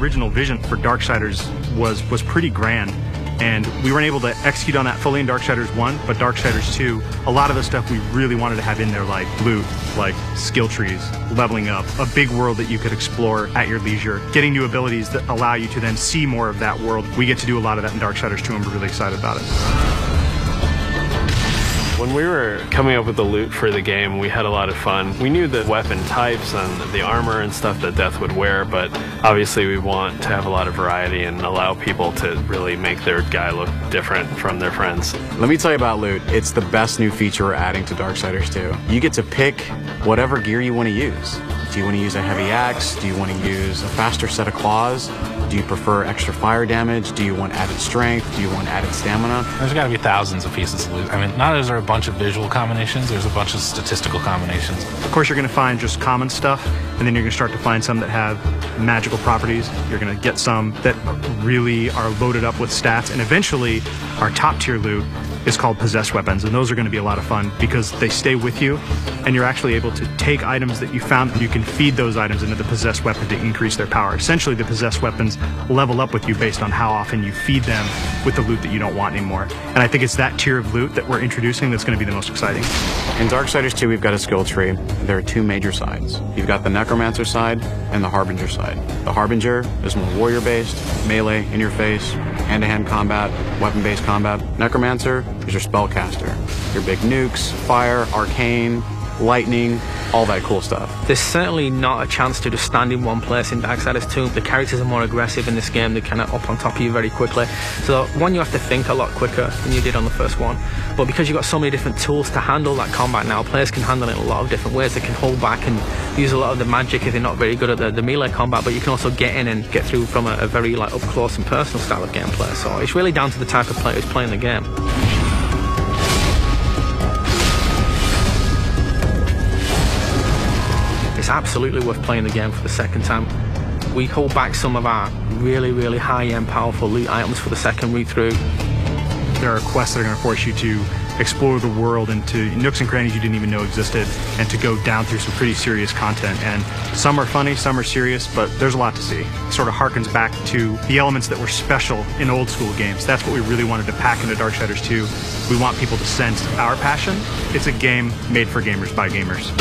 original vision for Darksiders was pretty grand, and we weren't able to execute on that fully in Darksiders 1, but Darksiders 2, a lot of the stuff we really wanted to have in there, like loot, like skill trees, leveling up, a big world that you could explore at your leisure, getting new abilities that allow you to then see more of that world. We get to do a lot of that in Darksiders 2, and we're really excited about it. When we were coming up with the loot for the game, we had a lot of fun. We knew the weapon types and the armor and stuff that Death would wear, but obviously we want to have a lot of variety and allow people to really make their guy look different from their friends. Let me tell you about loot. It's the best new feature we're adding to Darksiders 2. You get to pick whatever gear you want to use. Do you want to use a heavy axe? Do you want to use a faster set of claws? Do you prefer extra fire damage? Do you want added strength? Do you want added stamina? There's got to be thousands of pieces of loot. I mean, not only is there a bunch of visual combinations, there's a bunch of statistical combinations. Of course, you're going to find just common stuff, and then you're going to start to find some that have magical properties. You're going to get some that really are loaded up with stats, and eventually our top tier loot is called possessed weapons, and those are going to be a lot of fun because they stay with you, and you're actually able to take items that you found, and you can feed those items into the possessed weapon to increase their power. Essentially, the possessed weapons level up with you based on how often you feed them with the loot that you don't want anymore. And I think it's that tier of loot that we're introducing that's going to be the most exciting. In Darksiders 2, we've got a skill tree. There are two major sides. You've got the Necromancer side and the Harbinger side. The Harbinger is more warrior-based, melee, in-your-face, hand-to-hand combat, weapon-based combat. Necromancer is your spellcaster. Your big nukes, fire, arcane, lightning, all that cool stuff. There's certainly not a chance to just stand in one place in Darksiders 2. The characters are more aggressive in this game. They're kind of up on top of you very quickly. So one, you have to think a lot quicker than you did on the first one. But because you've got so many different tools to handle that combat now, players can handle it in a lot of different ways. They can hold back and use a lot of the magic if they're not very good at the melee combat, but you can also get in and get through from a very up close and personal style of gameplay. So it's really down to the type of player who's playing the game. It's absolutely worth playing the game for the second time. We hold back some of our really high-end powerful loot items for the second read-through. There are quests that are going to force you to explore the world into nooks and crannies you didn't even know existed, and to go down through some pretty serious content. And some are funny, some are serious, but there's a lot to see. It sort of harkens back to the elements that were special in old school games. That's what we really wanted to pack into Darksiders 2. We want people to sense our passion. It's a game made for gamers by gamers.